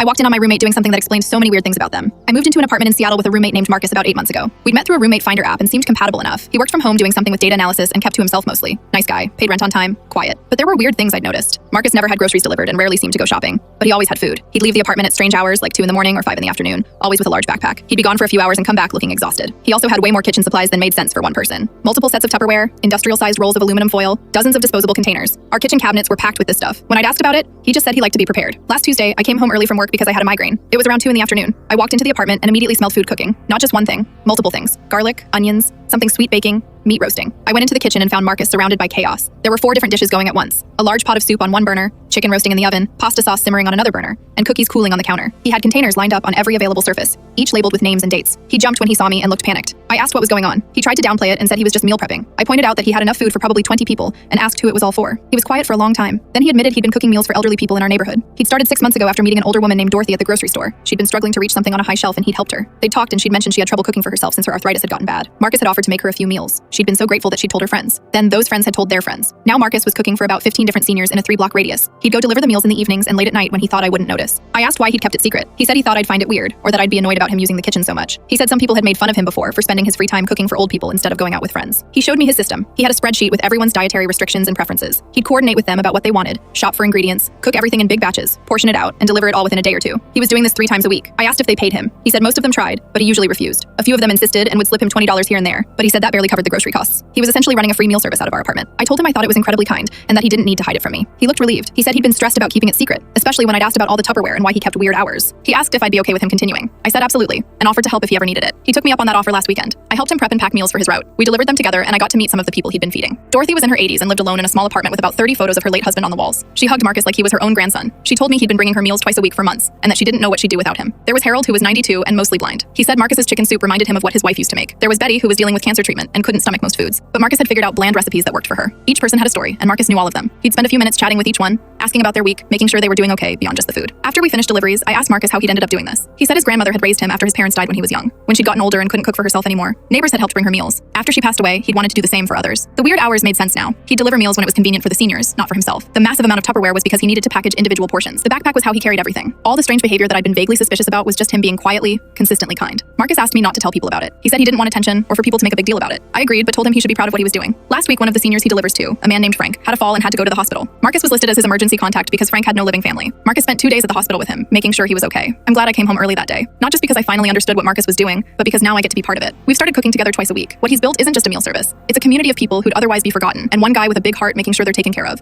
I walked in on my roommate doing something that explained so many weird things about them. I moved into an apartment in Seattle with a roommate named Marcus about 8 months ago. We'd met through a roommate finder app and seemed compatible enough. He worked from home doing something with data analysis and kept to himself mostly. Nice guy, paid rent on time, quiet. But there were weird things I'd noticed. Marcus never had groceries delivered and rarely seemed to go shopping, but he always had food. He'd leave the apartment at strange hours like 2 in the morning or 5 in the afternoon, always with a large backpack. He'd be gone for a few hours and come back looking exhausted. He also had way more kitchen supplies than made sense for one person. Multiple sets of Tupperware, industrial-sized rolls of aluminum foil, dozens of disposable containers. Our kitchen cabinets were packed with this stuff. When I'd asked about it, he just said he liked to be prepared. Last Tuesday, I came home early from work because I had a migraine. It was around 2 in the afternoon. I walked into the apartment and immediately smelled food cooking. Not just one thing, multiple things. Garlic, onions, something sweet baking, meat roasting. I went into the kitchen and found Marcus surrounded by chaos. There were 4 different dishes going at once. A large pot of soup on one burner, chicken roasting in the oven, pasta sauce simmering on another burner, and cookies cooling on the counter. He had containers lined up on every available surface, each labeled with names and dates. He jumped when he saw me and looked panicked. I asked what was going on. He tried to downplay it and said he was just meal prepping. I pointed out that he had enough food for probably 20 people and asked who it was all for. He was quiet for a long time. Then he admitted he'd been cooking meals for elderly people in our neighborhood. He'd started 6 months ago after meeting an older woman named Dorothy at the grocery store. She'd been struggling to reach something on a high shelf and he'd helped her. They'd talked and she'd mentioned she had trouble cooking for herself since her arthritis had gotten bad. Marcus had offered to make her a few meals. She'd been so grateful that she'd told her friends. Then those friends had told their friends. Now Marcus was cooking for about 15 different seniors in a 3-block radius. He'd go deliver the meals in the evenings and late at night when he thought I wouldn't notice. I asked why he'd kept it secret. He said he thought I'd find it weird, or that I'd be annoyed about him using the kitchen so much. He said some people had made fun of him before for spending his free time cooking for old people instead of going out with friends. He showed me his system. He had a spreadsheet with everyone's dietary restrictions and preferences. He'd coordinate with them about what they wanted, shop for ingredients, cook everything in big batches, portion it out, and deliver it all within a day or 2. He was doing this 3 times a week. I asked if they paid him. He said most of them tried, but he usually refused. A few of them insisted and would slip him $20 here and there, but he said that barely covered the grocery costs. He was essentially running a free meal service out of our apartment. I told him I thought it was incredibly kind and that he didn't need to hide it from me. He looked relieved. He said he'd been stressed about keeping it secret, especially when I'd asked about all the Tupperware and why he kept weird hours. He asked if I'd be okay with him continuing. I said absolutely, and offered to help if he ever needed it. He took me up on that offer last weekend. I helped him prep and pack meals for his route. We delivered them together and I got to meet some of the people he'd been feeding. Dorothy was in her 80s and lived alone in a small apartment with about 30 photos of her late husband on the walls. She hugged Marcus like he was her own grandson. She told me he'd been bringing her meals twice a week for months and that she didn't know what she'd do without him. There was Harold, who was 92 and mostly blind. He said Marcus's chicken soup reminded him of what his wife used to make. There was Betty, who was dealing with cancer treatment and couldn't stomach most foods, but Marcus had figured out bland recipes that worked for her. Each person had a story and Marcus knew all of them. He'd spend a few minutes chatting with each one, asking about their week, making sure they were doing okay beyond just the food. After we finished deliveries, I asked Marcus how he'd ended up doing this. He said his grandmother had raised him after his parents died when he was young. When she'd gotten older and couldn't cook for herself anymore, neighbors had helped bring her meals. After she passed away, he'd wanted to do the same for others. The weird hours made sense now. He'd deliver meals when it was convenient for the seniors, not for himself. The massive amount of Tupperware was because he needed to package individual portions. The backpack was how he carried everything. All the strange behavior that I'd been vaguely suspicious about was just him being quietly, consistently kind. Marcus asked me not to tell people about it. He said he didn't want attention or for people to make a big deal about it. I agreed, but told him he should be proud of what he was doing. Last week, one of the seniors he delivers to, a man named Frank, had a fall and had to go to the hospital. Marcus was listed as his emergency contact because Frank had no living family. Marcus spent 2 days at the hospital with him, making sure he was okay. I'm glad I came home early that day. Not just because I finally understood what Marcus was doing, but because now I get to be part of it. We've started cooking together twice a week. What he's built isn't just a meal service. It's a community of people who'd otherwise be forgotten, and one guy with a big heart making sure they're taken care of.